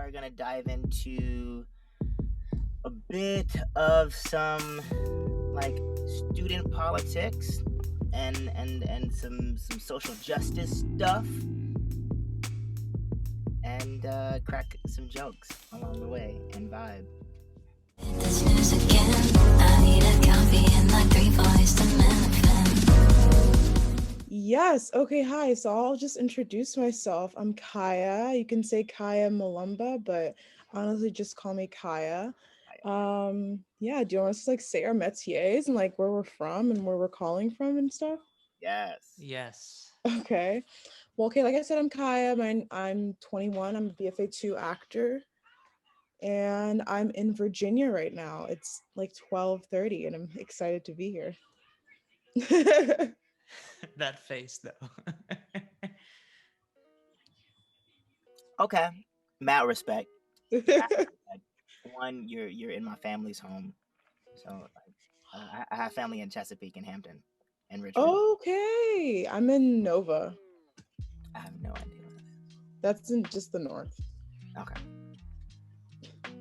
are gonna dive into a bit of some like student politics and some social justice stuff and crack some jokes along the way and vibe. This news again. I need a coffee and like 3 voice to manifest. Yes. Okay. Hi. So I'll just introduce myself. I'm Kaia. You can say Kaia Malumba, but honestly, just call me Kaia. Yeah. Do you want us to like say our métiers and like where we're from and where we're calling from and stuff? Yes. Okay. Well, okay. Like I said, I'm Kaia. I'm 21. I'm a BFA2 actor, and I'm in Virginia right now. It's like 12:30, and I'm excited to be here. That face though. Okay. Mad respect. Mad respect. One, you're in my family's home, so I have family in Chesapeake and Hampton and Richmond. Okay. I'm in Nova. I have no idea what that is. That's in just the north. Okay.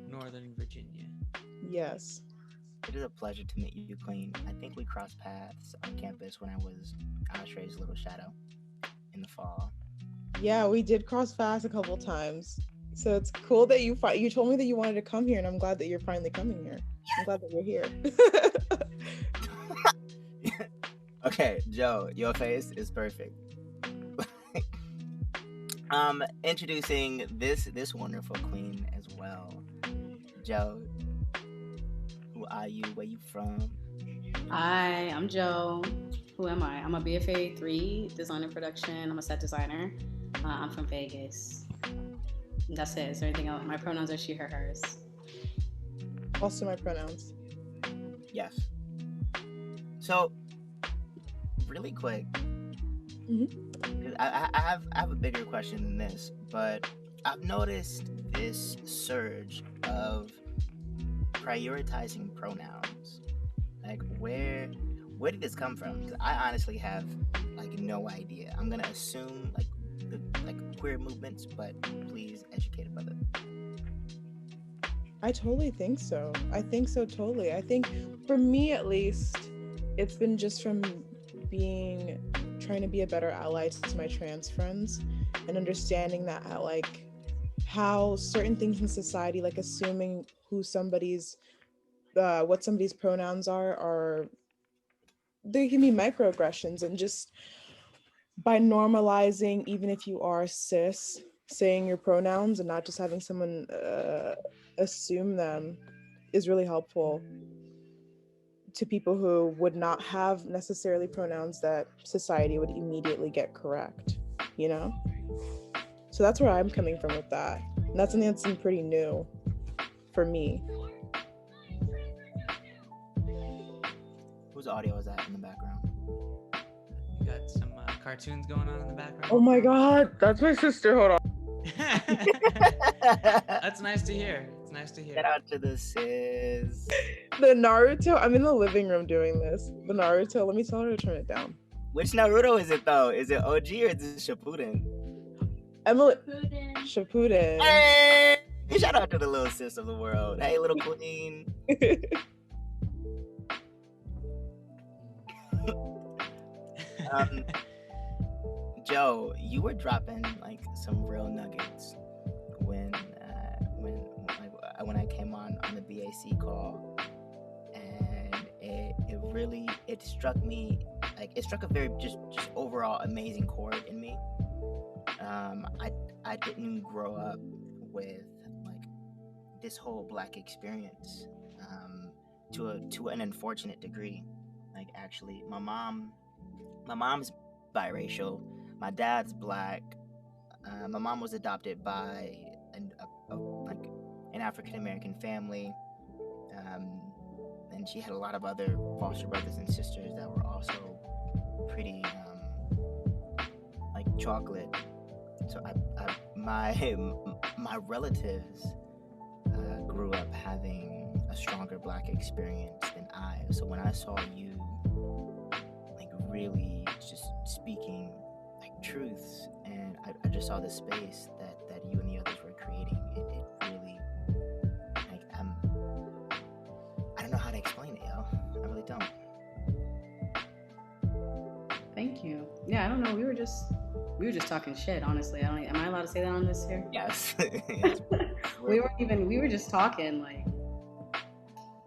Northern Virginia. Yes. It is a pleasure to meet you, Queen. I think we crossed paths on campus when I was Ashray's little shadow in the fall. Yeah, we did cross paths a couple times. So it's cool that you told me that you wanted to come here, and I'm glad that you're finally coming here. I'm glad that you're here. Okay, Joe, your face is perfect. Introducing this wonderful queen as well. Joe, who are you? Where you from? Hi, I'm Joe. Who am I? I'm a BFA 3 designer production. I'm a set designer. I'm from Vegas. That's it. Is there anything else? My pronouns are she, her, hers. Also my pronouns. Yes. So, really quick, I have a bigger question than this, but I've noticed this surge of prioritizing pronouns. Like, where did this come from? Because I honestly have like no idea. I'm gonna assume like the queer movements, but please educate a brother. I totally think so. I think so totally. I think for me at least, it's been just from trying to be a better ally to my trans friends and understanding that like how certain things in society, like assuming what somebody's pronouns are they can be microaggressions, and just by normalizing, even if you are cis, saying your pronouns and not just having someone assume them is really helpful to people who would not have necessarily pronouns that society would immediately get correct, you know? So that's where I'm coming from with that. And that's something that's been pretty new for me. Whose audio is that in the background? You got some cartoons going on in the background. Oh my God, that's my sister. Hold on. That's nice to hear. It's nice to hear. Shout out to the sis. The Naruto, I'm in the living room doing this. The Naruto, let me tell her to turn it down. Which Naruto is it though? Is it OG or is it Shippuden? Emily Shippuden. Hey! Shout out to the little sis of the world. Hey, little queen. Joe, you were dropping like some real nuggets when I came on the BAC call, and it struck me, like it struck a very just overall amazing chord in me. I didn't grow up with like this whole Black experience to an unfortunate degree. Like actually, my mom's biracial. My dad's Black. My mom was adopted by an African American family, and she had a lot of other foster brothers and sisters that were also pretty like chocolate. So my relatives grew up having a stronger Black experience than I. So when I saw you like really just speaking like truths, and I just saw the space that you and the others were creating, it Yeah, I don't know. We were just talking shit. Honestly, I don't. Am I allowed to say that on this here? Yes. We were just talking. Like,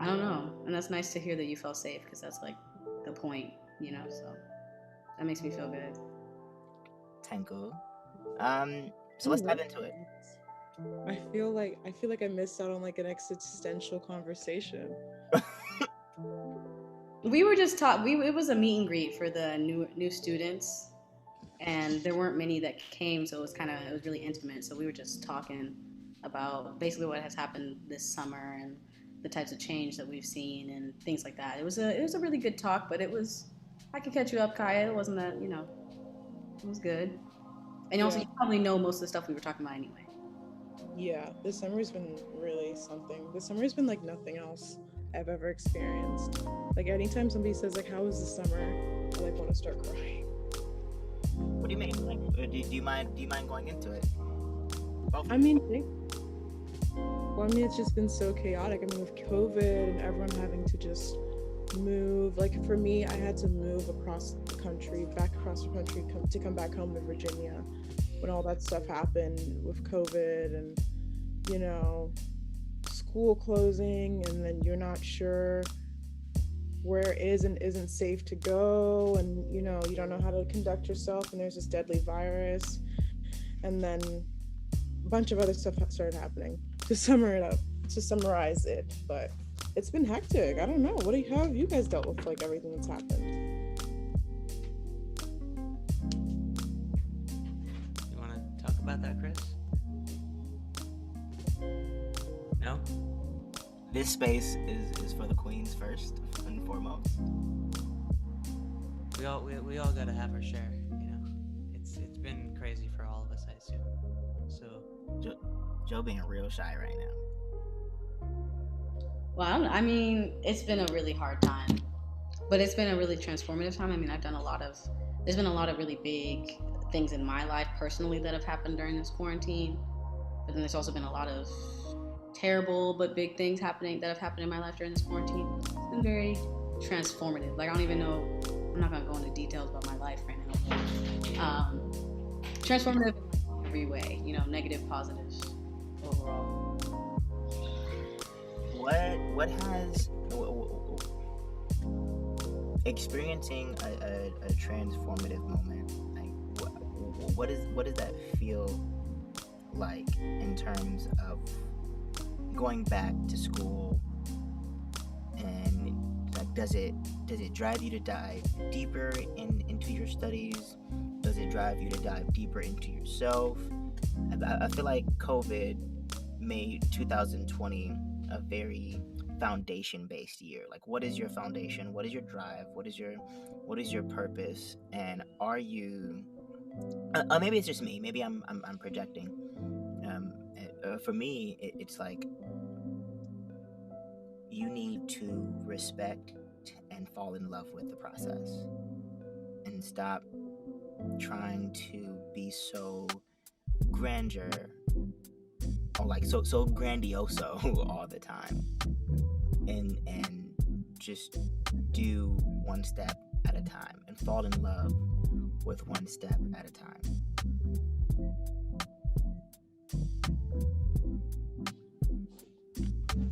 I don't know, and that's nice to hear that you felt safe because that's like the point, you know. So that makes me feel good. Tango. So let's dive into it. I feel like I missed out on like an existential conversation. We were just it was a meet and greet for the new students, and there weren't many that came, so it was really intimate. So we were just talking about basically what has happened this summer and the types of change that we've seen and things like that. It was a really good talk, but I could catch you up, Kaia. It wasn't that, you know, it was good. And also, Yeah. you probably know most of the stuff we were talking about anyway. Yeah, this summer's been really something. This summer's been like nothing else I've ever experienced. Like anytime somebody says like, "How was the summer?" I like want to start crying. What do you mean? Like, do you mind going into it? I mean, it's just been so chaotic. I mean, with COVID and everyone having to just move. Like for me, I had to move across the country to come back home to Virginia when all that stuff happened with COVID and, you know, school closing, and then you're not sure where is and isn't safe to go, and you know, you don't know how to conduct yourself, and there's this deadly virus, and then a bunch of other stuff started happening. To summarize it, but it's been hectic. I don't know. How have you guys dealt with like everything that's happened? You want to talk about that, Chris? No? This space is for the queens first and foremost. We all gotta have our share, you know. It's been crazy for all of us, I assume. So Joe being real shy right now. Well, I mean, it's been a really hard time, but it's been a really transformative time. I mean, there's been a lot of really big things in my life personally that have happened during this quarantine, but then there's also been a lot of terrible but big things that have happened in my life during this quarantine. It's been very transformative. Like, I don't even know, I'm not gonna go into details about my life right now. Transformative in every way, you know, negative, positive, overall. What has experiencing a transformative moment, like what does that feel like in terms of going back to school, and like does it drive you to dive deeper into your studies? Does it drive you to dive deeper into yourself? I feel like COVID made 2020 a very foundation-based year. Like, what is your foundation? What is your drive? What is your purpose? And are you? Maybe it's just me. Maybe I'm projecting. For me, it's like you need to respect and fall in love with the process, and stop trying to be so grandeur or like so grandioso all the time, and just do one step at a time and fall in love with one step at a time.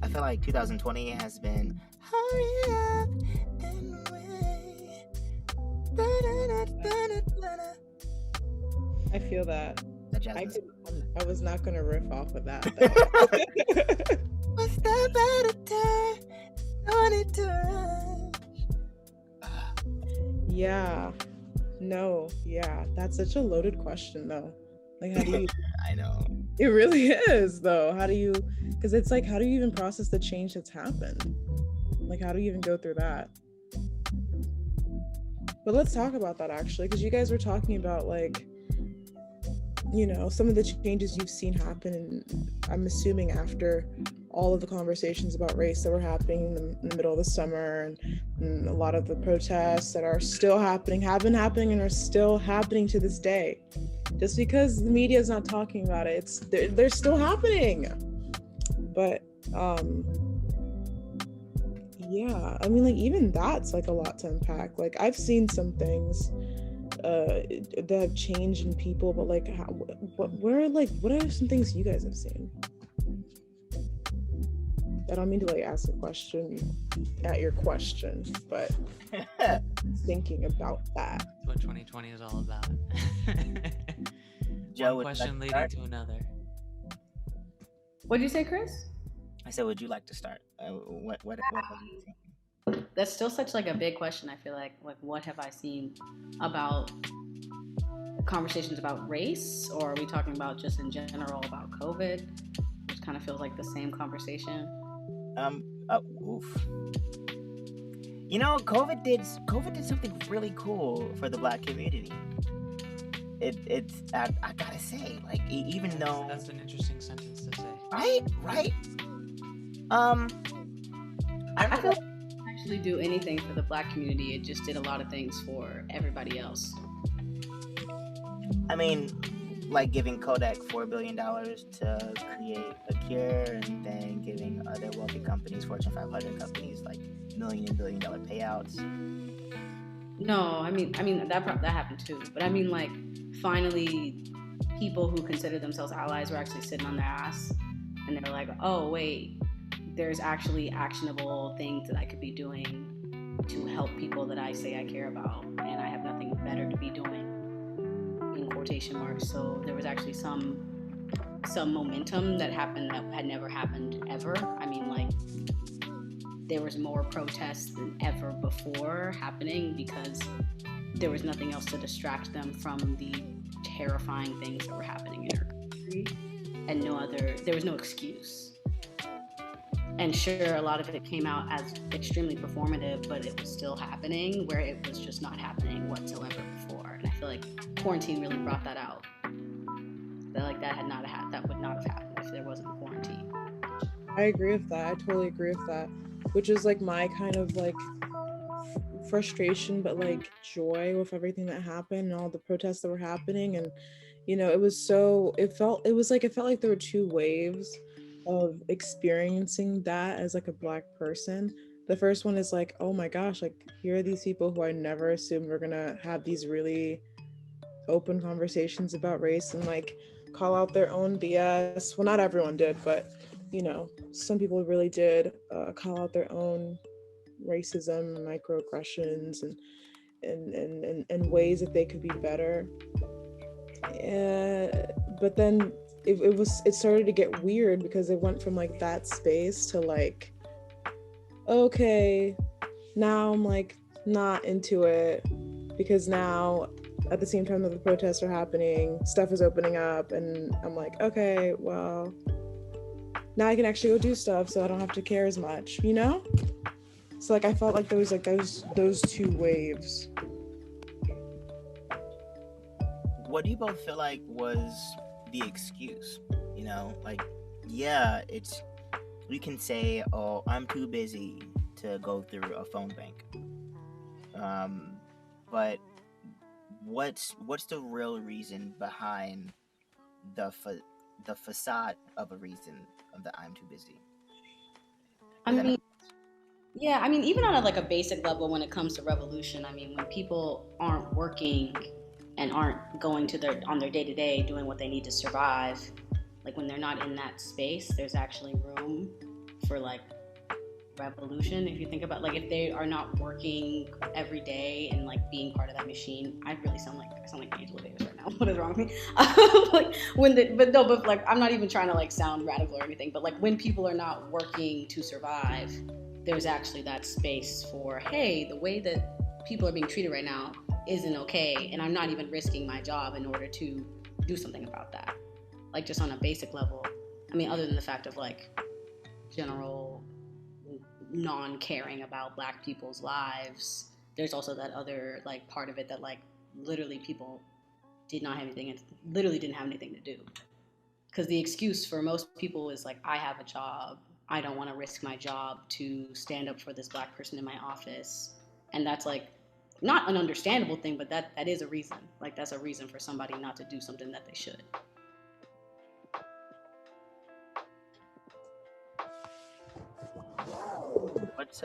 I feel like 2020 has been hurry up and wait. I feel that. I was not gonna riff off of that. One step at a time, no need to rush. Yeah. No. Yeah. That's such a loaded question, though. Like, how do you? I know. It really is, though. How do you? Because it's like, how do you even process the change that's happened? Like, how do you even go through that? But let's talk about that, actually, because you guys were talking about, like, you know, some of the changes you've seen happen, and I'm assuming after all of the conversations about race that were happening in the middle of the summer, and a lot of the protests that are still happening, have been happening, and are still happening to this day. Just because the media is not talking about it, they're still happening. But yeah, I mean, like, even that's like a lot to unpack. Like, I've seen some things that have changed in people, but like what are some things you guys have seen? I don't mean to like ask a question at your question, but thinking about that. That's what 2020 is all about. Joe, One would you like question to leading start? to another. What'd you say, Chris? I said, would you like to start? What have you seen? That's still such like a big question. I feel like what have I seen about conversations about race, or are we talking about just in general about COVID? Which kind of feels like the same conversation. Oof. You know, COVID did something really cool for the Black community. I gotta say, like, even though That's an interesting sentence to say. right. I feel like it didn't actually do anything for the Black community. It just did a lot of things for everybody else. I mean, like giving Kodak $4 billion to create a cure, and then giving other wealthy companies, Fortune 500 companies, like million and billion dollar payouts. No, I mean that happened too. But I mean, like, finally, people who consider themselves allies were actually sitting on their ass, and they're like, oh wait, there's actually actionable things that I could be doing to help people that I say I care about, and I have nothing better to be doing, in quotation marks. So there was actually some momentum that happened that had never happened ever. I mean, like, there was more protests than ever before happening because there was nothing else to distract them from the terrifying things that were happening in our country, and there was no excuse. And sure, a lot of it came out as extremely performative, but it was still happening where it was just not happening whatsoever before. And I feel like quarantine really brought that out. That would not have happened if there wasn't quarantine. I agree with that. I totally agree with that. Which is like my kind of like frustration, but like joy with everything that happened and all the protests that were happening. And you know, it felt like there were two waves of experiencing that as like a Black person. The first one is like, oh my gosh, like here are these people who I never assumed were gonna have these really open conversations about race and like call out their own BS. Well, not everyone did, but you know, some people really did call out their own racism and microaggressions and ways that they could be better. But then it started to get weird because it went from like that space to like, okay, now I'm like not into it because now at the same time that the protests are happening, stuff is opening up, and I'm like, okay, well, now I can actually go do stuff, so I don't have to care as much, you know? So like I felt like there was like those two waves. What do you both feel like was the excuse? You know, like, yeah, we can say, oh, I'm too busy to go through a phone bank. But what's the real reason behind the facade of a reason of the I'm too busy? I mean, yeah, I mean, even on like a basic level when it comes to revolution, I mean, when people aren't working and aren't going on their day-to-day doing what they need to survive, like when they're not in that space, there's actually room for like revolution. If you think about, like, if they are not working every day and like being part of that machine, I sound like Angela Davis right now. What is wrong with me? Like but like I'm not even trying to like sound radical or anything, but like when people are not working to survive, there's actually that space for, hey, the way that people are being treated right now isn't okay, and I'm not even risking my job in order to do something about that. Like just on a basic level. I mean, other than the fact of like general non-caring about Black people's lives, there's also that other like part of it that like literally people didn't have anything to do, because the excuse for most people is like, I have a job, I don't want to risk my job to stand up for this Black person in my office. And that's like not an understandable thing, but that is a reason. Like that's a reason for somebody not to do something that they should. What's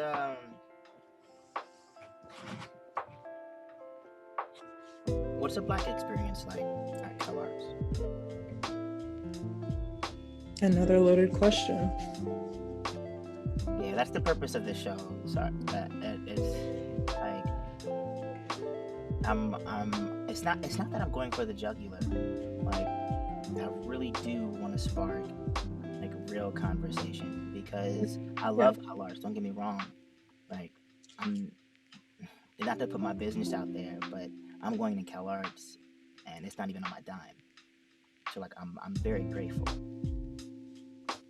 what's a Black experience like at CalArts? Another loaded question. Yeah, that's the purpose of this show. So that it's like it's not that I'm going for the jugular. Like, I really do want to spark like a real conversation, because I love CalArts, don't get me wrong. Like, I'm not to put my business out there, but I'm going to CalArts and it's not even on my dime. So like I'm very grateful.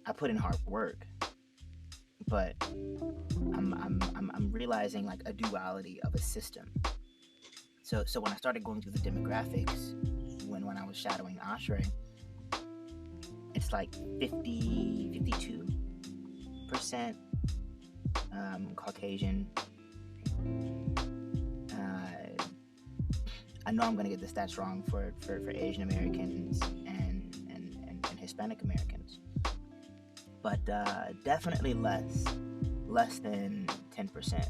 I put in hard work, but I'm realizing like a duality of a system. So when I started going through the demographics, when I was shadowing Ashray, it's like 52% Caucasian. I know I'm gonna get the stats wrong for Asian Americans and Hispanic Americans, but definitely less than 10%.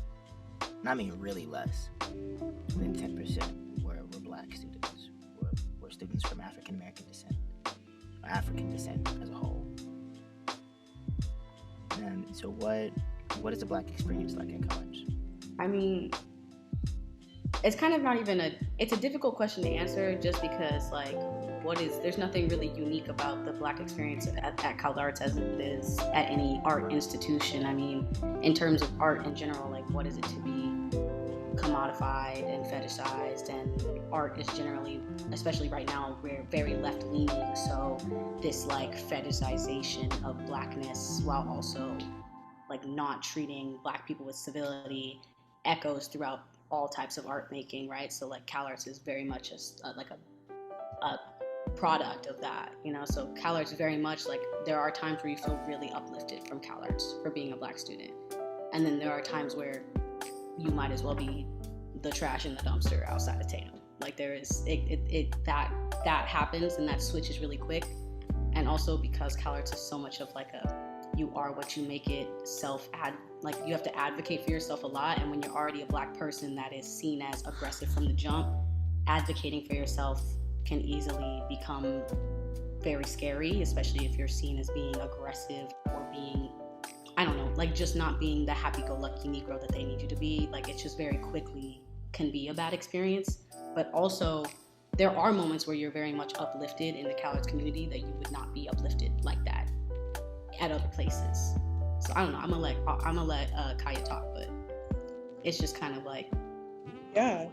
And I mean really less than 10% were Black students, were students from African American descent, or African descent as a whole. And so what is the Black experience like at college? I mean, it's kind of not even it's a difficult question to answer, just because like there's nothing really unique about the Black experience at CalArts as it is at any art institution. I mean, in terms of art in general, like what is it to be commodified and fetishized, and art is generally, especially right now, we're very left leaning, so this like fetishization of Blackness while also like not treating Black people with civility echoes throughout all types of art making, right? So like CalArts is very much like a product of that, you know? So CalArts very much like, there are times where you feel really uplifted from CalArts for being a Black student. And then there are times where you might as well be the trash in the dumpster outside of Tatum. Like there is, that happens, and that switch is really quick. And also because CalArts is so much of like you are what you make it, like you have to advocate for yourself a lot. And when you're already a Black person that is seen as aggressive from the jump, advocating for yourself can easily become very scary, especially if you're seen as being aggressive or being, I don't know, like just not being the happy-go-lucky Negro that they need you to be. Like it just very quickly can be a bad experience. But also there are moments where you're very much uplifted in the CalArts community that you would not be uplifted like that at other places. So I don't know, I'm gonna let Kaia talk, but it's just kind of like, yeah.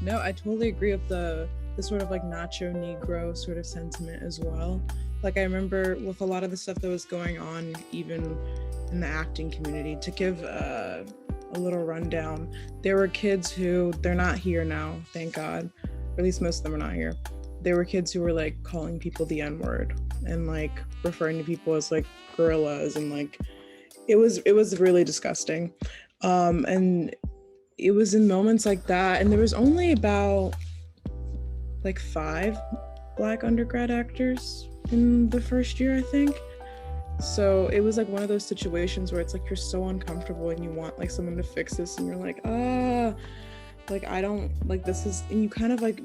No, I totally agree with the sort of like nacho Negro sort of sentiment as well. Like I remember with a lot of the stuff that was going on, even in the acting community, to give a little rundown, there were kids who, they're not here now, thank God, or at least most of them are not here. There were kids who were like calling people the N-word and like referring to people as like gorillas, and like it was really disgusting. And it was in moments like that, and there was only about like 5 Black undergrad actors in the first year, I think. So it was like one of those situations where it's like you're so uncomfortable and you want like someone to fix this, and you're like, like I don't like this is, and you kind of like,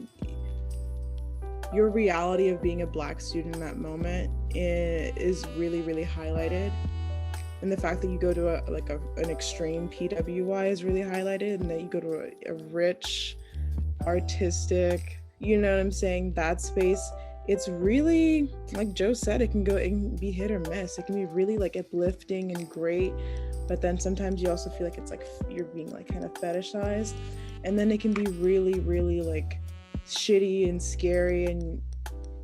your reality of being a Black student in that moment is really, really highlighted. And the fact that you go to an extreme PWI is really highlighted, and that you go to a rich, artistic, you know what I'm saying, that space. It's really, like Joe said, it can be hit or miss. It can be really like uplifting and great, but then sometimes you also feel like it's like you're being like kind of fetishized, and then it can be really, really like shitty and scary, and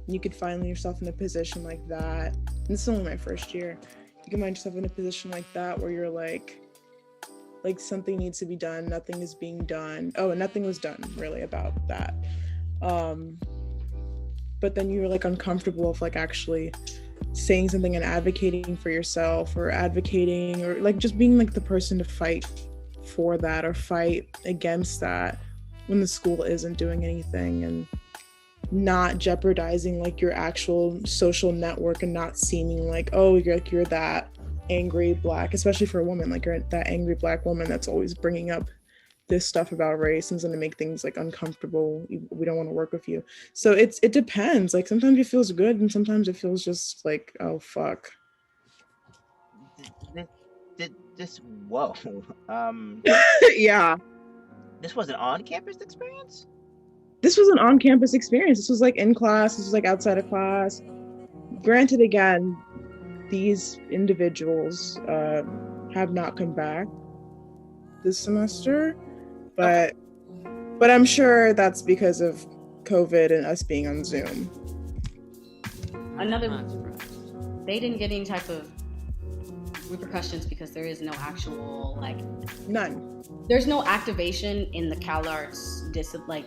you could find yourself in a position like that. And this is only my first year. You can find yourself in a position like that where you're like something needs to be done, nothing is being done. Oh, and nothing was done really about that. But then you're like uncomfortable of like actually saying something and advocating for yourself, or advocating, or like just being like the person to fight for that or fight against that when the school isn't doing anything, and not jeopardizing like your actual social network, and not seeming like, oh, you're that angry Black, especially for a woman, like you're that angry Black woman that's always bringing up this stuff about race and it's going to make things like uncomfortable. We don't want to work with you. So it depends. Like sometimes it feels good and sometimes it feels just like, oh fuck. This whoa. Yeah. This was an on-campus experience? This was an on-campus experience. This was like in class. This was like outside of class. Granted, again, these individuals have not come back this semester, but I'm sure that's because of COVID and us being on Zoom. Another, they didn't get any type of repercussions because there is no actual like None. There's no activation in the CalArts like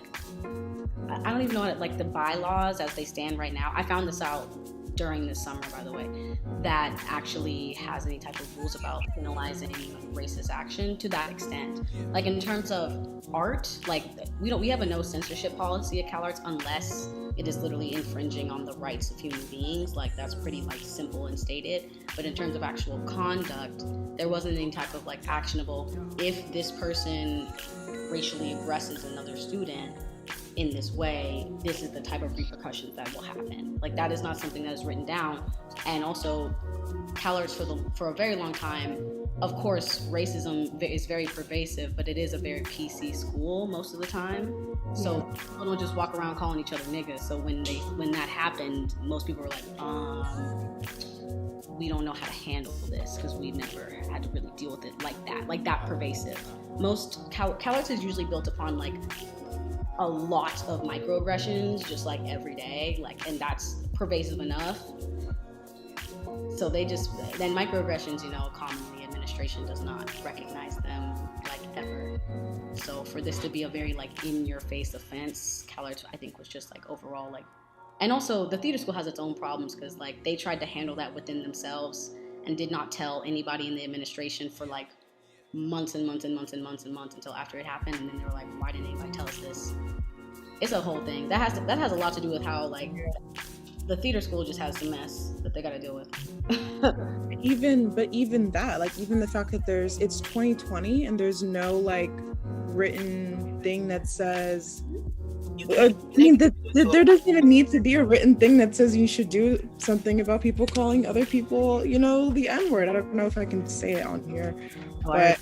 I don't even know what like the bylaws as they stand right now. I found this out during this summer, by the way, that actually has any type of rules about penalizing racist action to that extent. Like in terms of art, like we have a no censorship policy at CalArts unless it is literally infringing on the rights of human beings. Like that's pretty like simple and stated. But in terms of actual conduct, there wasn't any type of like actionable, if this person racially aggresses another student in this way, this is the type of repercussions that will happen. Like that is not something that is written down. And also CalArts for a very long time, of course, racism is very pervasive, but it is a very PC school most of the time. So people don't just walk around calling each other niggas. So when that happened, most people were like, we don't know how to handle this because we never had to really deal with it like that pervasive. Most CalArts is usually built upon like a lot of microaggressions just like every day, like, and that's pervasive enough. So then microaggressions, commonly administration does not recognize them like ever. So for this to be a very like in your face offense, CalArts I think was just like overall like, and also the theater school has its own problems because like they tried to handle that within themselves and did not tell anybody in the administration for like months and months and months and months and months until after it happened, and then they were like, why didn't anybody tell us this? It's a whole thing that has a lot to do with how like the theater school just has a mess that they got to deal with. even that, like even the fact that it's 2020 and there's no like written thing that says there doesn't even need to be a written thing that says you should do something about people calling other people, the N-word. I don't know if I can say it on here, but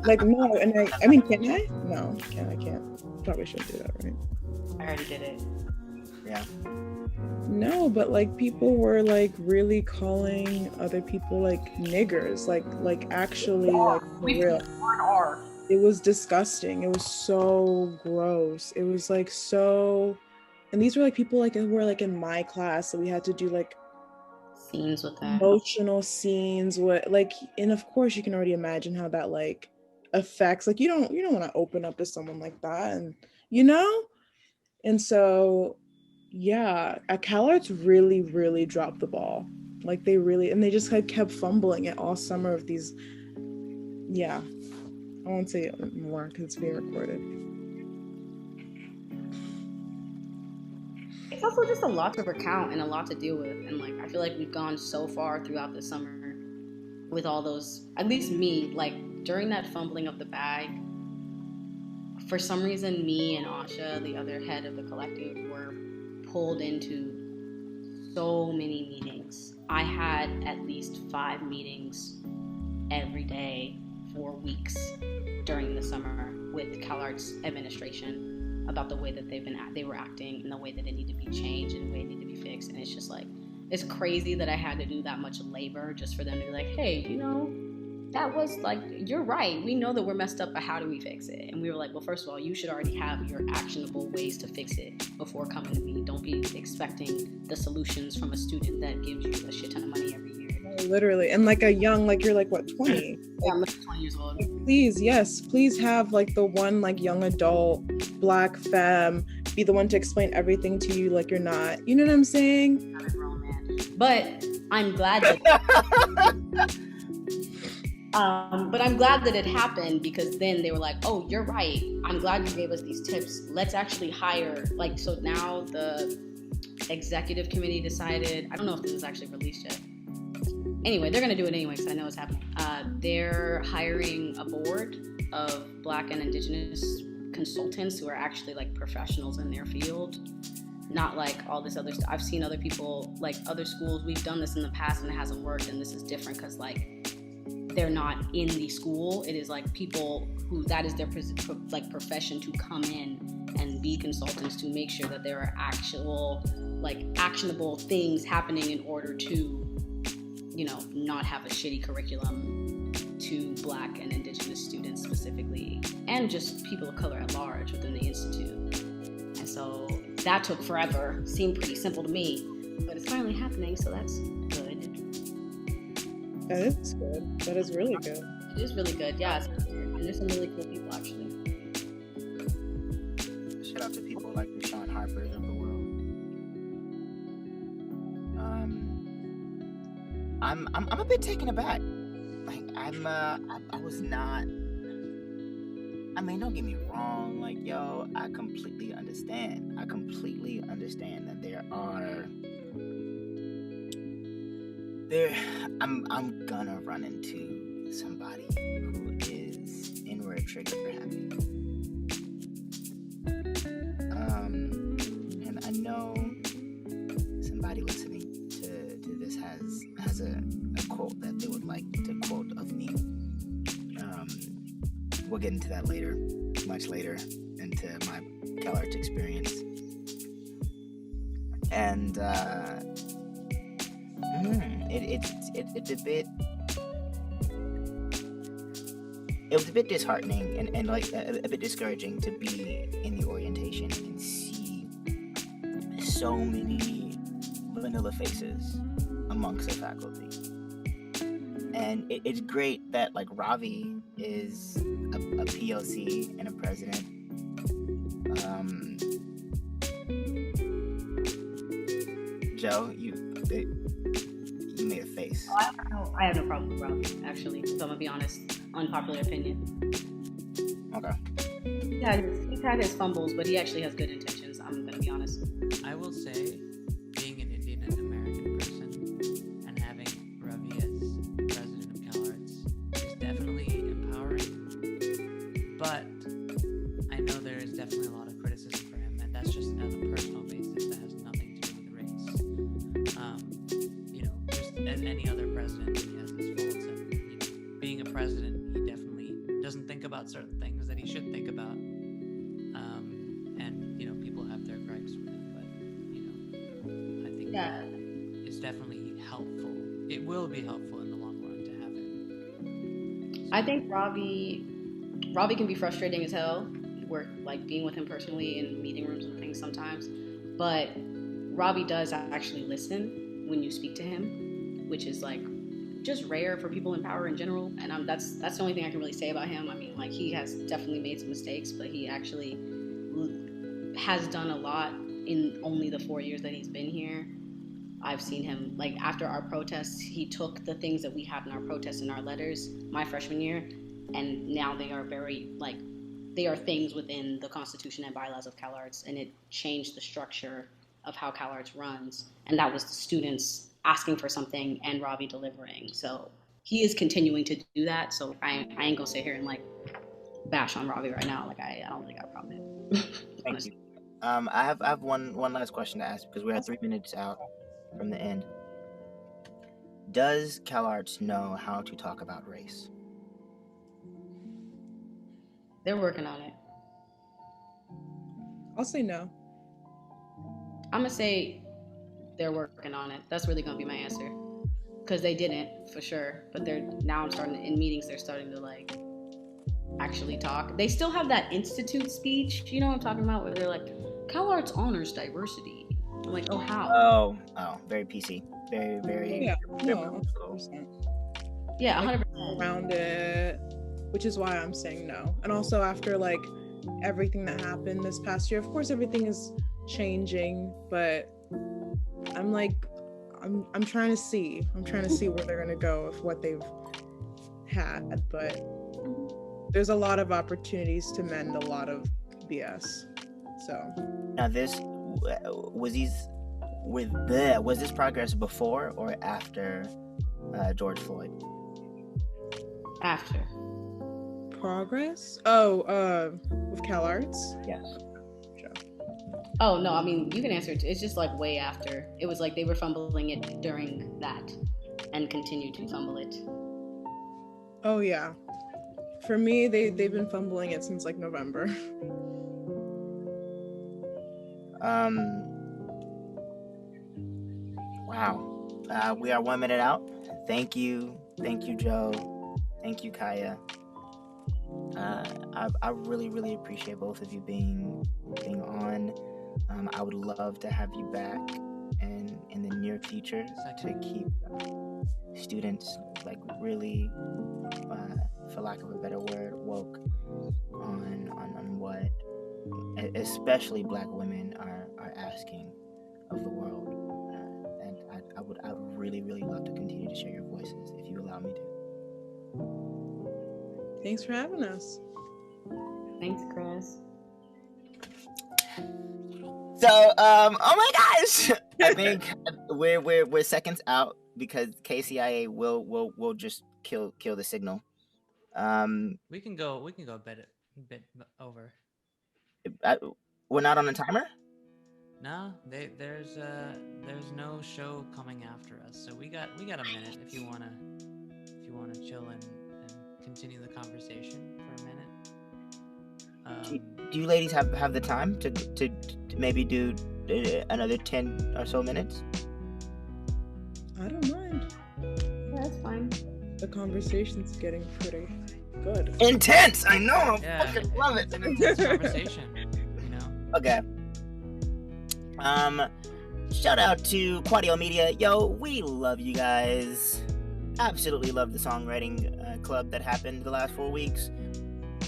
like no, and I mean, can I? No, I can't. Probably shouldn't do that, right? I already did it. Yeah. No, but like people were like really calling other people like niggers, like actually like for real. It was disgusting. It was so gross. It was like so, and these were like people like who were like in my class, so we had to do like scenes with that, emotional scenes with like, and of course you can already imagine how that like affects, like you don't want to open up to someone like that, and and so yeah, CalArts really dropped the ball. Like they just like kept fumbling it all summer of these. Yeah, I won't say it more because it's being recorded. It's also just a lot to recount and a lot to deal with, and like I feel like we've gone so far throughout the summer with all those, at least me, like during that fumbling of the bag, for some reason me and Asha, the other head of the collective, were pulled into so many meetings. I had at least 5 meetings every day for weeks during the summer with CalArts administration about the way that they were acting and the way that it needed to be changed and the way it needed to be fixed. And it's just like, it's crazy that I had to do that much labor just for them to be like, hey, that was like, you're right. We know that we're messed up, but how do we fix it? And we were like, well, first of all, you should already have your actionable ways to fix it before coming to me. Don't be expecting the solutions from a student that gives you a shit ton of money every year. Literally. And like a young, like you're like what, 20? Yeah, I'm 20 years old. Please have like the one like young adult Black femme be the one to explain everything to you, like you're not, you know what I'm saying? Not a grown man. But I'm glad that but I'm glad that it happened, because then they were like, oh, you're right. I'm glad you gave us these tips. Let's actually hire, like, so now the executive committee decided, I don't know if this was actually released yet. Anyway, they're going to do it anyway because I know it's happening. They're hiring a board of Black and Indigenous consultants who are actually like professionals in their field, not like all this other stuff. I've seen other people, like other schools, we've done this in the past and it hasn't worked, and this is different because like they're not in the school. It is like people who that is their like profession to come in and be consultants to make sure that there are actual like actionable things happening in order to, you know, not have a shitty curriculum to Black and Indigenous students specifically, and just people of color at large within the Institute. And so that took forever. Seemed pretty simple to me, but it's finally happening, so that's good. That is good. That is really good. It is really good, yeah. And there's some really cool people actually. Shout out to people like the Sean Harpers of the world. I'm a bit taken aback. Like I was not. I mean, don't get me wrong. Like, yo, I completely understand. I completely understand that I'm gonna run into somebody who is inward trigger happy. And I know somebody listening to this has a quote that they would like to quote of me. We'll get into that later, much later, into my CalArts experience. And it's a bit. It was a bit disheartening and like a bit discouraging to be in the orientation and see so many vanilla faces amongst the faculty. And it's great that like Ravi is a POC and a president. Joe, you made a face. Oh, I have no problem with Ravi, actually, if I'm gonna be honest. Unpopular opinion. Okay. Yeah, he's had his fumbles, but he actually has good intentions, I'm gonna be honest. I will say, being an Indian and American person and having Ravi as president of CalArts is definitely empowering. But I know there is definitely a lot of criticism for him, and that's just as a personal basis. That has nothing to do with race. You know, just as any other president, he has his faults, and you know, being a president, he definitely doesn't think about certain things that he should think about. And you know, people have their gripes with it, but you know, I think that it's definitely helpful. It will be helpful in the long run to have him. I think Ravi can be frustrating as hell. We're like being with him personally in meeting rooms and things sometimes, but Ravi does actually listen when you speak to him, which is like just rare for people in power in general. And that's the only thing I can really say about him. I mean, like he has definitely made some mistakes, but he actually has done a lot in only the 4 years that he's been here. I've seen him, like after our protests, he took the things that we had in our protests and our letters my freshman year, and now they are very, like, they are things within the Constitution and bylaws of CalArts, and it changed the structure of how CalArts runs. And that was the students asking for something and Ravi delivering. So he is continuing to do that. So I ain't gonna sit here and like bash on Ravi right now. Like I don't think I got a problem with it. Thank you. I have one last question to ask because we're at 3 minutes out from the end. Does CalArts know how to talk about race? They're working on it. I'll say no. I'm gonna say they're working on it. That's really gonna be my answer. Because they didn't, for sure. But now I'm starting in meetings, they're starting to like actually talk. They still have that institute speech, you know what I'm talking about, where they're like, CalArts honors diversity. I'm like, oh, how? Oh, very PC. Very. Yeah, very no, cool. 100%. Yeah, 100%. Around it, which is why I'm saying no. And also after like everything that happened this past year, of course everything is changing, but I'm like, I'm trying to see where they're gonna go with what they've had, but there's a lot of opportunities to mend a lot of BS. So Now was this progress before or after George Floyd? After. progress? Oh, with CalArts? Yes. Oh no, I mean you can answer it. It's just like way after. It was like they were fumbling it during that, and continue to fumble it. Oh yeah. For me, they've been fumbling it since like November. Wow. We are 1 minute out. Thank you, Joe. Thank you, Kaia. I really appreciate both of you being on. I would love to have you back and in the near future to keep students like really, for lack of a better word, woke on what especially Black women are asking of the world. And I would really love to continue to share your voices if you allow me to. Thanks for having us. Thanks, Chris. So, oh my gosh! I think we're seconds out because KCIA will just kill the signal. We can go a bit over. We're not on a timer? No, there's no show coming after us, so we got a minute if you wanna chill and continue the conversation for a minute. Do you ladies have the time to maybe do another 10 or so minutes? I don't mind. Yeah, that's fine. The conversation's getting pretty good. Intense! I know! Yeah, I fucking love it! It's an intense conversation, you know? Okay. Shout out to Quadio Media. Yo, we love you guys. Absolutely love the songwriting club that happened the last 4 weeks.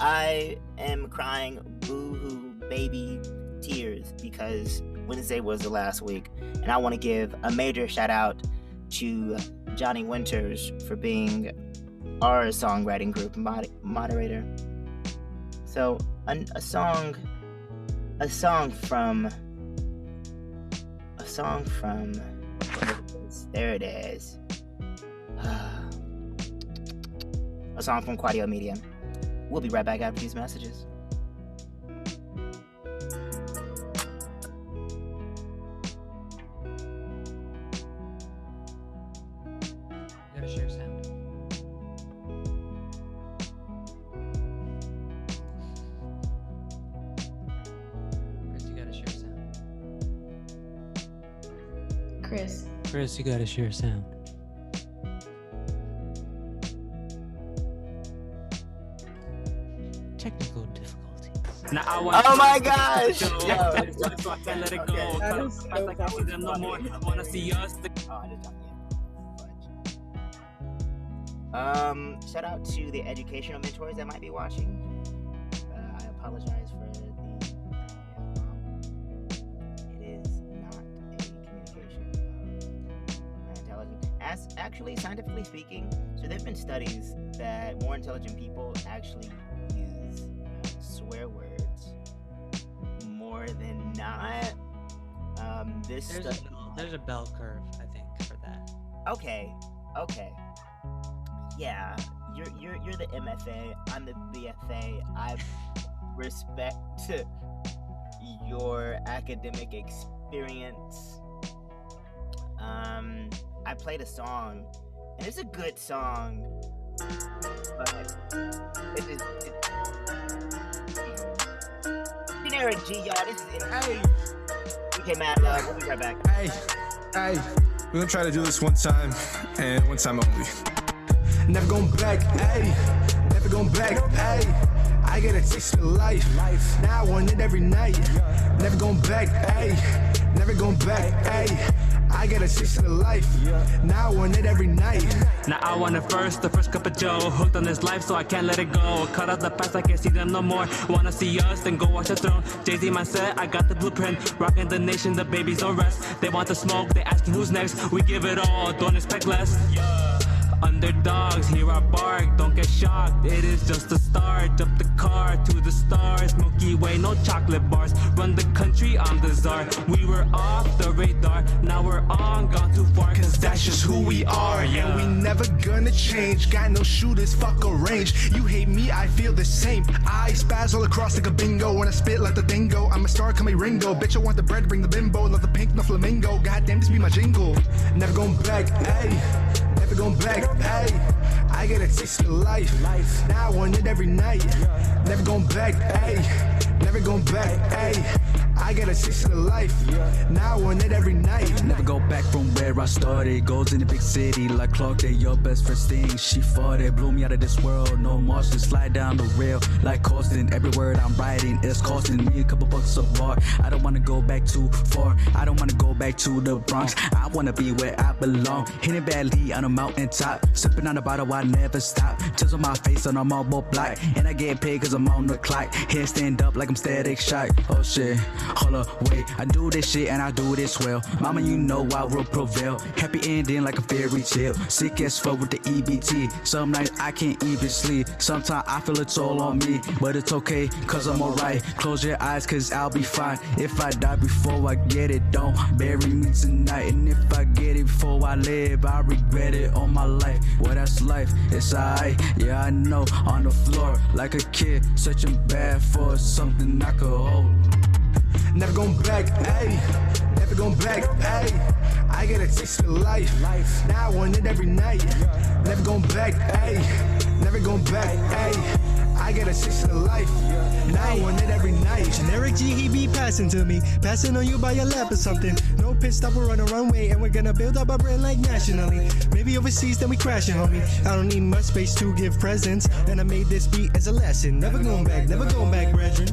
I am crying boo-hoo baby tears because Wednesday was the last week, and I want to give a major shout out to Johnny Winters for being our songwriting group moderator. So a song from there it is. A song from Quadio Media. We'll be right back after these messages. You gotta share sound. Chris, you gotta share sound. Chris, you gotta share sound. Technical difficulties. Oh my gosh! Yo. That is so fun. Shout out to the educational mentors that might be watching. I apologize for the it is not a communication intelligence. As actually scientifically speaking, so there have been studies that more intelligent people actually use swear words more than not. There's a bell curve, I think, for that. Okay. Yeah, you're the MFA. I'm the BFA. I respect your academic experience. I played a song, and it's a good song, but it's generic G, y'all. This is it. Hey. Okay, Matt, we'll be right back. Hey, we're gonna try to do this one time, and one time only. Never going back, ayy. Never going back, ayy. I get a taste of life. Now I want it every night. Never going back, ayy. Never going back, ayy. I get a taste of life. Now I want it every night. Now I want it first, the first cup of Joe. Hooked on this life, so I can't let it go. Cut out the past, I can't see them no more. Wanna see us, then go watch the throne. Jay-Z mindset, I got the blueprint. Rocking the nation, the babies don't rest. They want the smoke, they asking who's next. We give it all, don't expect less. Underdogs, hear our bark, don't get shocked. It is just the start. Jump the car to the stars. Milky Way, no chocolate bars. Run the country, I'm the czar. We were off the radar, now we're on, gone too far. Cause that's just who we are, and we never gonna change. Got no shooters, fuck a range. You hate me, I feel the same. I spaz all across like a bingo. When I spit like the dingo, I'm a star, call me Ringo. Bitch, I want the bread, bring the bimbo. Love the pink, no flamingo. Goddamn, this be my jingle. Never going back, ayy. Never going back, ayy. I get a taste of life. Now I want it every night. Never going back, ayy. Never going back, ayy. I get a taste of life. Now I want it every night. Never go back from where I started. Goals in the big city like Clark, they your best friend sting. She fought it, blew me out of this world. No Martian, slide down the rail like Costin. Every word I'm writing is costing me a couple bucks a bar. I don't wanna go back too far. I don't wanna go back to the Bronx. I wanna be where I belong. Hitting badly on a mountaintop. Sipping on a bottle, I never stop. Tears on my face on a marble block. And I get paid cause I'm on the clock. Head stand up like I'm static shock. Oh shit. Hold up, wait, I do this shit and I do this well. Mama, you know I will prevail. Happy ending like a fairy tale. Sick as fuck with the EBT. Some nights I can't even sleep. Sometimes I feel it's all on me. But it's okay, cause I'm alright. Close your eyes cause I'll be fine. If I die before I get it, don't bury me tonight. And if I get it before I live, I regret it all my life. Well, that's life, it's alright. Yeah, I know, on the floor like a kid, searching bad for something I could hold. Never going back, ayy. Never going back, ayy. I get a taste of life. Now I want it every night. Never going back, ayy. Never going back, ayy. I get a taste of life. Now I want it every night. Generic G, he be passing to me. Passing on you by your lap or something. No pit stop, we're on a runway. And we're gonna build up our brand like nationally. Maybe overseas, then we crashing, homie. I don't need much space to give presents. And I made this beat as a lesson. Never going back, brethren.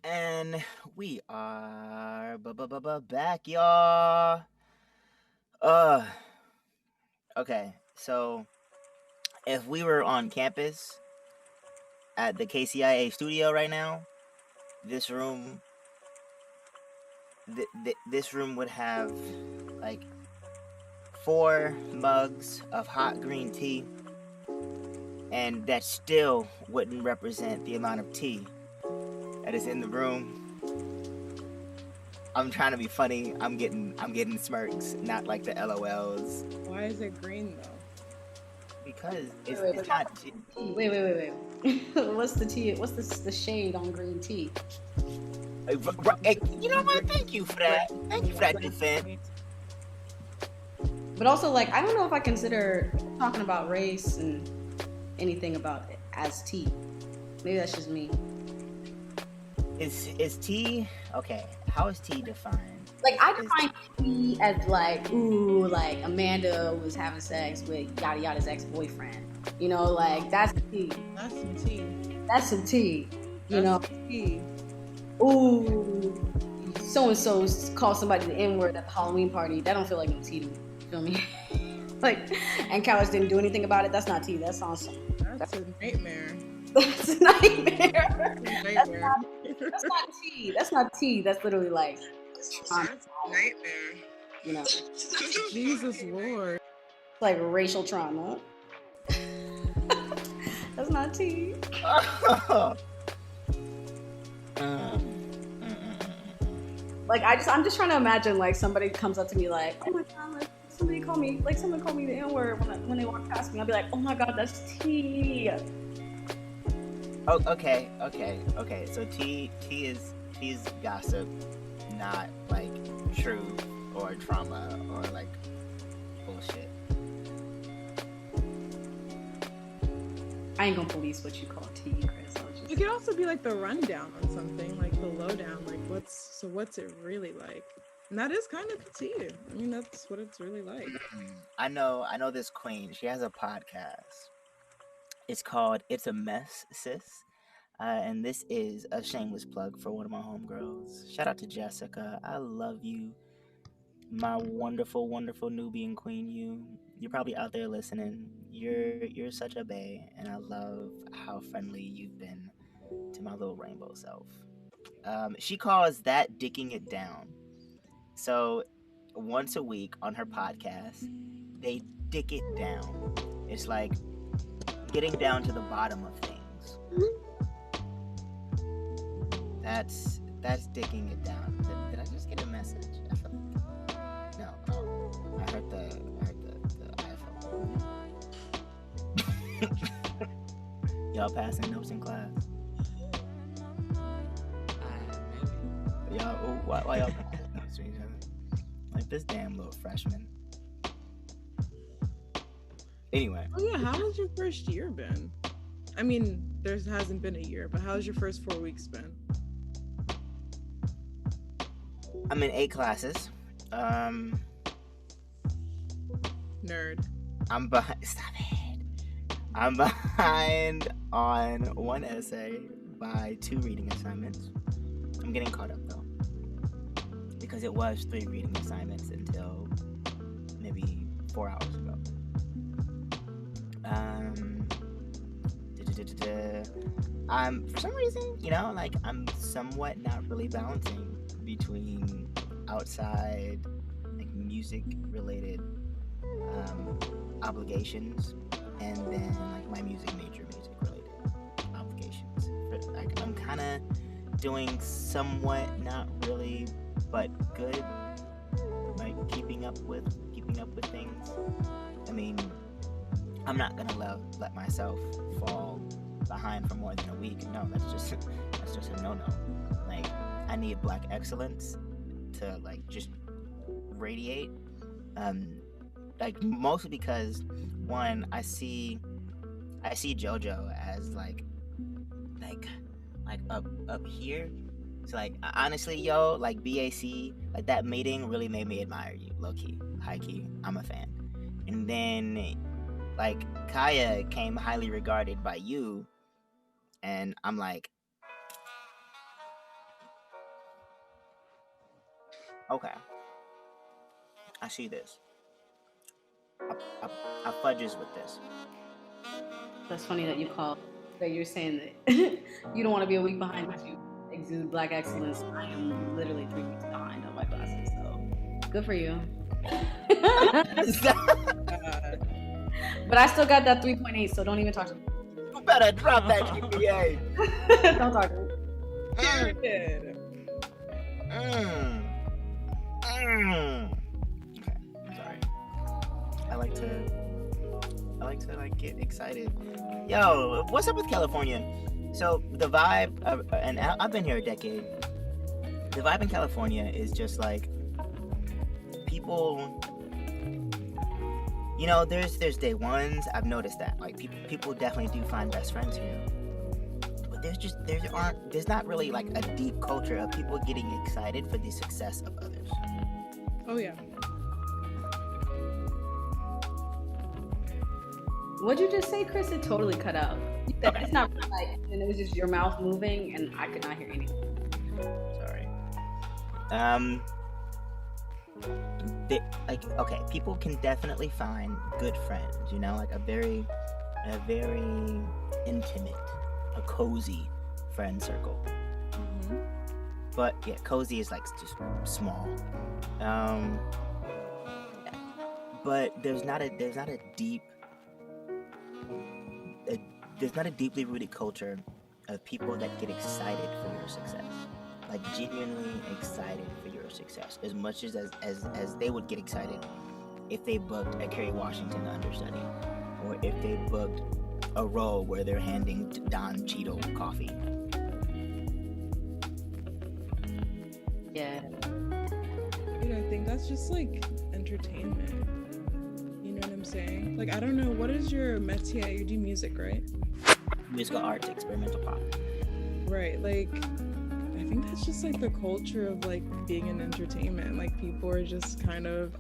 And we are back, y'all. Okay, so if we were on campus at the KCIA studio right now, this room this room would have like 4 mugs of hot green tea, and that still wouldn't represent the amount of tea that is in the room. I'm trying to be funny. I'm getting smirks, not like the LOLs. Why is it green though? Because it's not. Wait. What's the tea? What's the shade on green tea? You know what? Thank you for that. Thank you for that defense. But also, like, I don't know if I consider talking about race and anything about it as tea. Maybe that's just me. Is tea okay? How is tea defined? Like, I define tea as like, ooh, like Amanda was having sex with yada yada's ex-boyfriend. You know, like that's tea. That's some tea. That's some tea. You That's know, tea. ooh, so and so called somebody the N-word at the Halloween party. That don't feel like no tea to me. You feel me? Like, and CalArtians didn't do anything about it. That's not tea. That's awesome. That's a nightmare. That's a nightmare. That's a nightmare. That's not tea. That's not tea. That's literally like, That's a nightmare. you know, Jesus Lord. like racial trauma. That's not tea. Like, I'm just trying to imagine, like, somebody comes up to me like, oh my god, like, someone call me the N-word when they walk past me. I'll be like, oh my god, that's tea. Oh, okay. So tea is gossip, not like truth or trauma or like bullshit. I ain't gonna police what you call tea, Chris. It could also be like the rundown on something, like the lowdown, like what's it really like? And that is kind of tea. I mean, that's what it's really like. I know this queen. She has a podcast. It's called It's a Mess, Sis. And this is a shameless plug for one of my homegirls. Shout out to Jessica. I love you. my wonderful, wonderful Nubian queen. You're probably out there listening. You're such a bae, and I love how friendly you've been to my little rainbow self. She calls that dicking it down. So once a week on her podcast, they dick it down. It's like getting down to the bottom of things. That's dicking it down. Did I just get a message? I feel like, no. Oh, I heard the iPhone. Y'all passing notes in class? Maybe. Y'all, why y'all passing notes to each other? Like this damn little freshman. Anyway. Oh yeah, how has your first year been? I mean, there hasn't been a year, but how's your first 4 weeks been? I'm in 8 classes. Nerd. I'm behind. Stop it. I'm behind on 1 essay by 2 reading assignments. I'm getting caught up though, because it was 3 reading assignments until maybe 4 hours ago. I'm for some reason, like I'm somewhat not really balancing between outside, like music related obligations, and then like my music related obligations. Like I'm kind of doing somewhat not really, but good, like keeping up with things. I mean, I'm not gonna let myself fall behind for more than a week. No, that's just a no-no. Like I need Black excellence to like just radiate. Like mostly because one, I see Jojo as like up here. So like honestly, yo, like BAC, like that meeting really made me admire you, low key, high key. I'm a fan. And then like Kaia came highly regarded by you, and I'm like, okay, I see this. I fudges with this. That's funny that you're saying that you don't want to be a week behind, but you exude Black excellence. I am literally 3 weeks behind on my classes, so good for you. But I still got that 3.8, so don't even talk to me. You better drop that GPA. Don't talk to me. Period. Okay, I'm sorry. I like to like get excited. Yo, what's up with California? So the vibe, and I've been here a decade. The vibe in California is just like people. There's day ones. I've noticed that like people definitely do find best friends here. But there's not really like a deep culture of people getting excited for the success of others. Oh yeah. What'd you just say, Chris? It totally cut out. Okay. It's not like, and it was just your mouth moving, and I could not hear anything. Sorry. People can definitely find good friends, like a very intimate, a cozy friend circle. Mm-hmm. But yeah, cozy is like just small. But there's not a deeply rooted culture of people that get excited for your success. Like genuinely excited for your success, as much as they would get excited if they booked a Kerry Washington understudy, or if they booked a role where they're handing Don Cheadle coffee. Yeah. I think that's just like entertainment. You know what I'm saying? Like I don't know, what is your métier? You do music, right? Musical arts, experimental pop. Right, like I think that's just like the culture of like being in entertainment. Like people are just kind of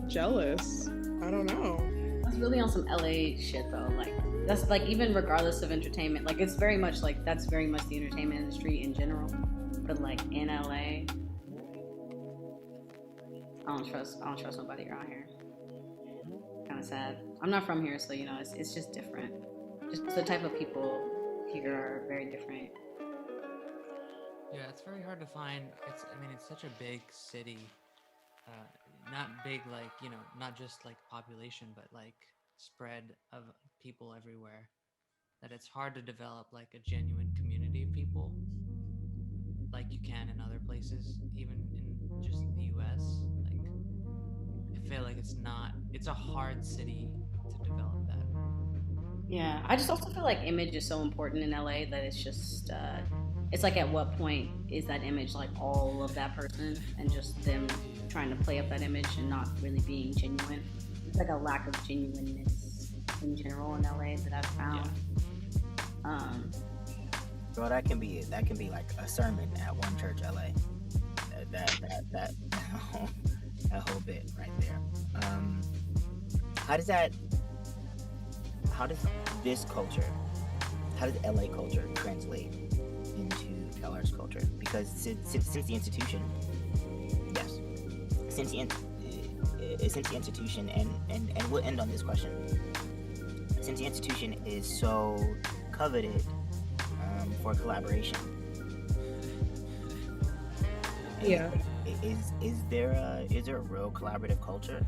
jealous. I don't know. That's really on some LA shit though. Like that's like even regardless of entertainment, like it's very much like that's very much the entertainment industry in general. But like in LA, I don't trust nobody around here. Kind of sad. I'm not from here, so it's just different. Just the type of people here are very different. Yeah, it's very hard to find. It's such a big city. Not big like, not just like population, but like spread of people everywhere. That it's hard to develop like a genuine community of people like you can in other places, even in just the US. Like, I feel like it's a hard city to develop that. Yeah, I just also feel like image is so important in LA that it's just, it's like at what point is that image like all of that person and just them trying to play up that image and not really being genuine? It's like a lack of genuineness in general in LA that I've found. Bro, that can be like a sermon at one church, LA. That whole bit right there. How does this culture, how does LA culture translate into CalArts culture? Because since the institution, since the institution, and we'll end on this question. Since the institution is so coveted for collaboration, is there a real collaborative culture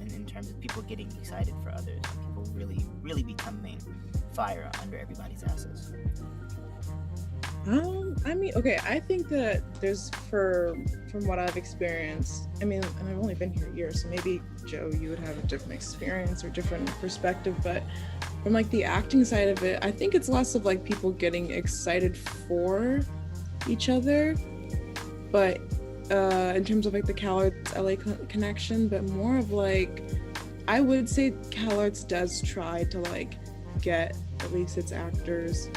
in terms of people getting excited for others, people really becoming fire under everybody's asses? I think that there's, from what I've experienced, and I've only been here a year, so maybe Joe, you would have a different experience or different perspective, but from like the acting side of it, I think it's less of like people getting excited for each other, but in terms of like the CalArts LA connection, but more of like, I would say CalArts does try to like get at least its actors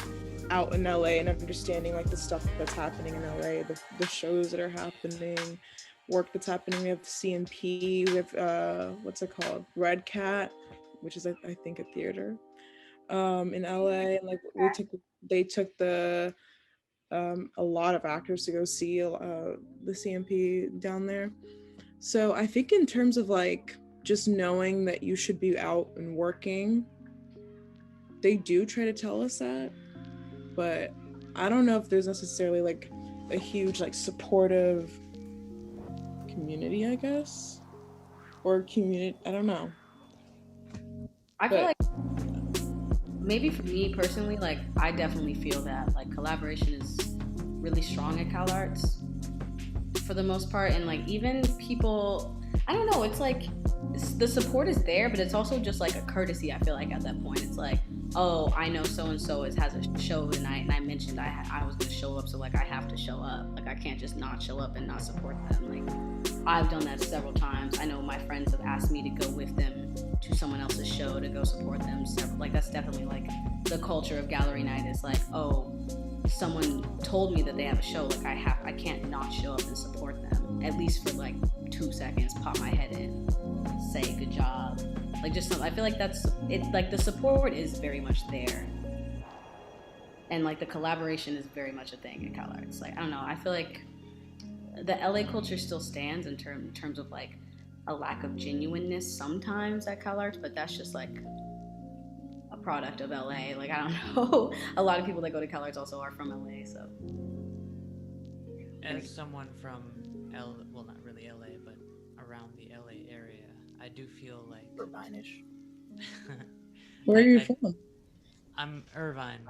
out in LA and understanding like the stuff that's happening in LA, the shows that are happening, work that's happening. We have CMP, we have what's it called, Red Cat, which is I think a theater in LA, and like they took the a lot of actors to go see the CMP down there. So I think in terms of like just knowing that you should be out and working, they do try to tell us that, but I don't know if there's necessarily like a huge like supportive community, I guess, or community, I don't know. I feel like maybe for me personally, like I definitely feel that like collaboration is really strong at CalArts for the most part, and like even people, I don't know, it's like the support is there, but it's also just like a courtesy. I feel like at that point it's like, oh, I know so and so has a show tonight, and I mentioned I was gonna show up, so like I have to show up. Like I can't just not show up and not support them. Like I've done that several times. I know my friends have asked me to go with them to someone else's show to go support them. Like that's definitely like the culture of gallery night is like, oh, someone told me that they have a show, like I can't not show up and support them, at least for like 2 seconds, pop my head in, say good job, like just something. I feel like that's it. Like the support is very much there, and like the collaboration is very much a thing at CalArts. Like I don't know, I feel like the LA culture still stands in terms of like a lack of genuineness sometimes at CalArts, but that's just like a product of LA. Like I don't know, a lot of people that go to CalArts also are from LA, so. As someone from well, not really LA, but around the LA area, I do feel like Irvine-ish. Where are you from? I'm Irvine,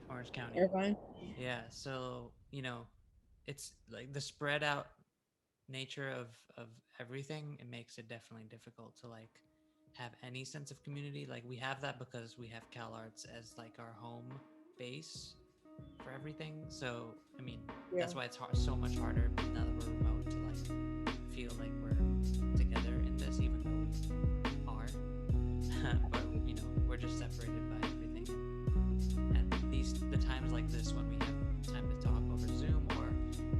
Orange County. Irvine? Yeah, so it's like the spread out nature of everything. It makes it definitely difficult to like have any sense of community. Like we have that because we have CalArts as like our home base for everything. So I mean, that's why it's so much harder now that we're remote to like feel like we're together in this, even though we are. But we're just separated by everything. And the times like this when we have time to talk over Zoom or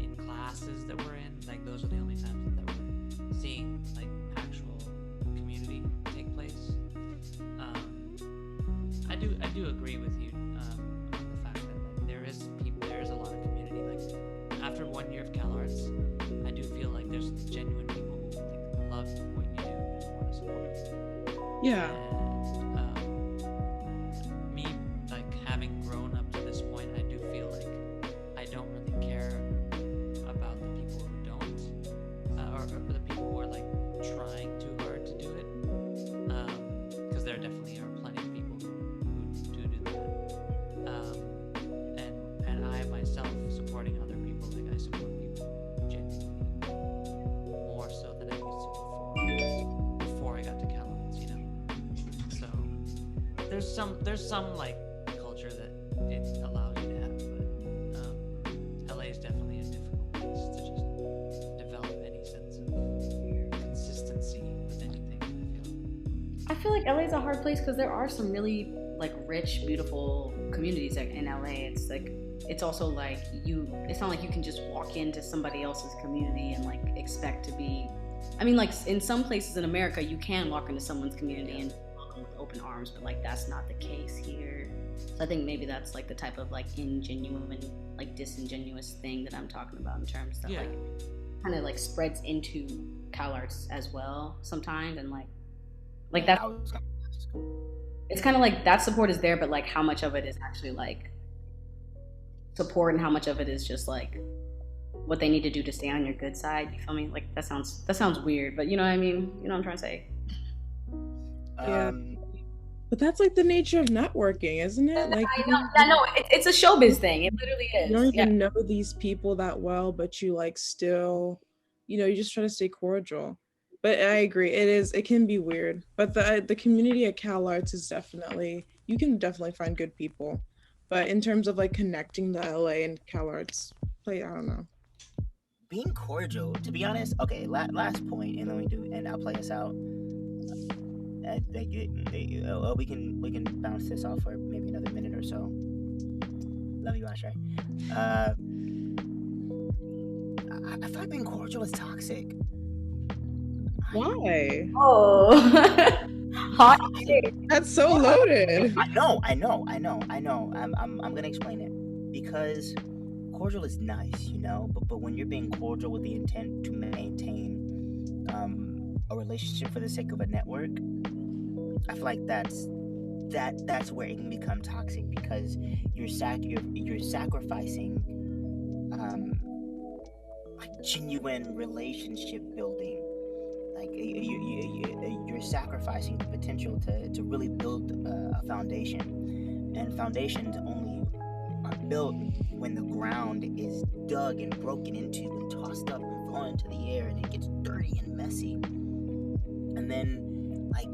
in classes that we're in, like those are the only times that we're seeing like actual community take place. I do agree with you on the fact that like, there is a lot of community. Like after 1 year of CalArts, I do feel like there's genuine people who think Yeah. And me, like, having grown up to this point, I do feel like I don't really care about the people who don't, or the people who are like trying too hard to do it, because there definitely are plenty of people who do that. And I myself, supporting other people, like I support people genuinely more so than I used to before I got to CalArts, you know. So there's some like culture that it allows you to have, but LA is definitely a difficult place to just develop any sense of consistency with anything. I feel like LA is a hard place because there are some really like rich, beautiful communities in LA. It's like it's also like it's not like you can just walk into somebody else's community and like expect to be. I mean, like in some places in America, you can walk into someone's community and welcome with open arms, but like that's not the case here. So I think maybe that's like the type of like ingenuine, like disingenuous thing that I'm talking about in terms that like kind of like spreads into CalArts as well sometimes, and like that. It's kind of like that support is there, but like how much of it is actually like support and how much of it is just like what they need to do to stay on your good side. You feel me? Like that sounds weird, but you know what I mean? You know what I'm trying to say? Yeah. But that's like the nature of networking, isn't it? Like I know it's a showbiz thing. It literally is. You don't even know these people that well, but you like still, you just try to stay cordial. But I agree, it can be weird. But the community at CalArts is you can definitely find good people. But in terms of like connecting the LA and CalArts, I don't know. Being cordial, to be honest. Okay, last point, and then I'll play us out. We can bounce this off for maybe another minute or so. Love you, Ashay. I thought being cordial is toxic. Why? Oh, hot shit. That's so loaded. I know. I'm gonna explain it because cordial is nice, but when you're being cordial with the intent to maintain a relationship for the sake of a network, I feel like that's where it can become toxic, because you're sacrificing like genuine relationship building. Like you're sacrificing the potential to really build a foundation, and foundations only are built when the ground is dug and broken into and tossed up and thrown into the air, and it gets dirty and messy, and then like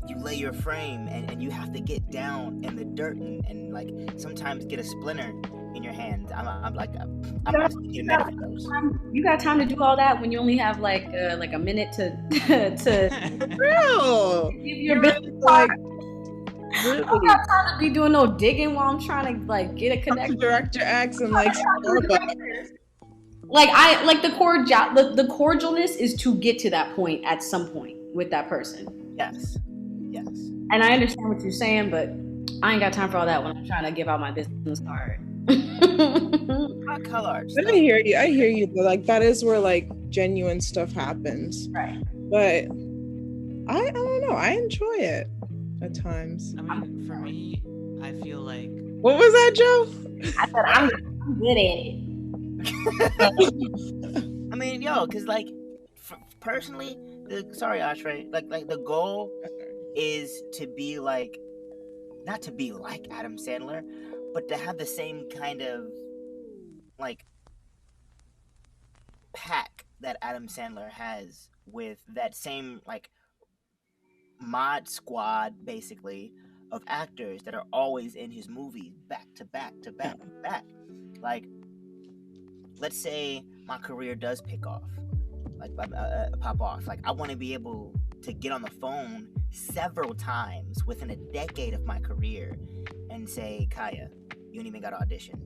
you lay your frame and you have to get down in the dirt and like sometimes get a splinter in your hand. I'm speaking metaphors. You got time to do all that when you only have like a minute to real. Give your business like. I don't got time to be doing no digging while I'm trying to like get a connection. Director X and like the cordialness is to get to that point at some point with that person. Yes. And I understand what you're saying, but I ain't got time for all that when I'm trying to give out my business card. CalArts. I hear you. But like that is where like genuine stuff happens. Right. But I don't know. I enjoy it at times. I mean, for me, I feel like. What was that, Joe? I said I'm good at it. I mean, because like personally, sorry, Ashray, like the goal is to be like, not to be like Adam Sandler, but to have the same kind of like pack that Adam Sandler has, with that same like mod squad basically of actors that are always in his movies back to back to back to back. Like, let's say my career does pick off, like pop off. Like, I want to be able to get on the phone several times within a decade of my career and say, Kaia, you don't even got to audition.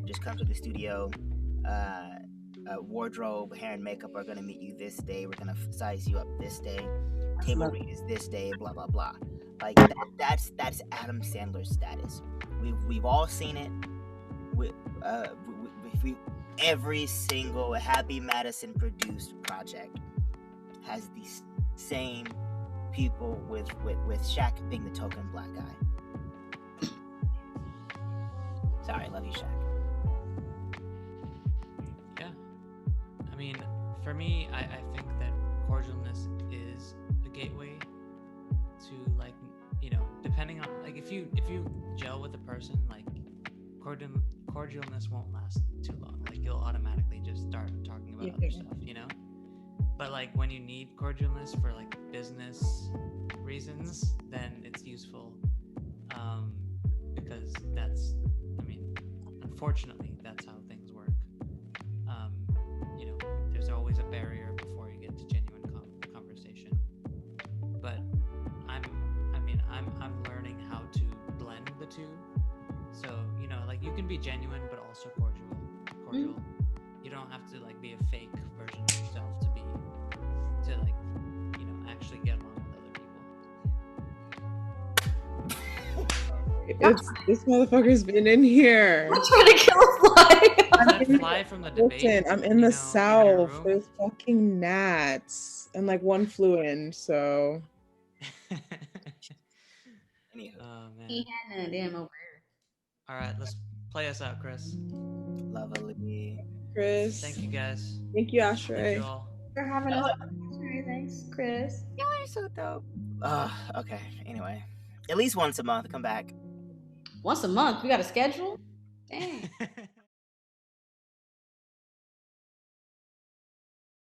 Just come to the studio. Wardrobe, hair, and makeup are going to meet you this day. We're going to size you up this day. Table read is this day. Blah blah blah. Like that's Adam Sandler's status. We've all seen it. Every single Happy Madison produced project has the same people with Shaq being the token black guy. Sorry, love you, Shaq. Yeah. I mean, for me, I think that cordialness is a gateway to, like, you know, depending on, like, if you gel with a person, like, cordialness won't last too long. Like, you'll automatically just start talking about other stuff, you know? But, like, when you need cordialness for, like, business reasons, then it's useful, because that's, I mean, unfortunately, that's how things work. You know, there's always a barrier before you get to genuine conversation. But I'm learning how to blend the two. So, you know, like, you can be genuine but also cordial. You don't have to, like, be a fake version of yourself to like, you know, actually get along with other people. This motherfucker's been in here. I'm trying to kill a fly. Is that fly from the debate? Listen, I'm in the south. There's fucking gnats, and like one flew in. So. Oh man. He had none. Damn over. All right, let's play us out, Chris. Lovely. Chris. Thank you, guys. Thank you, Thank Ashtray. you all. For having us. Thanks, Chris. Y'all are so dope. Okay. Anyway, at least once a month, come back. Once a month, we got a schedule. Dang.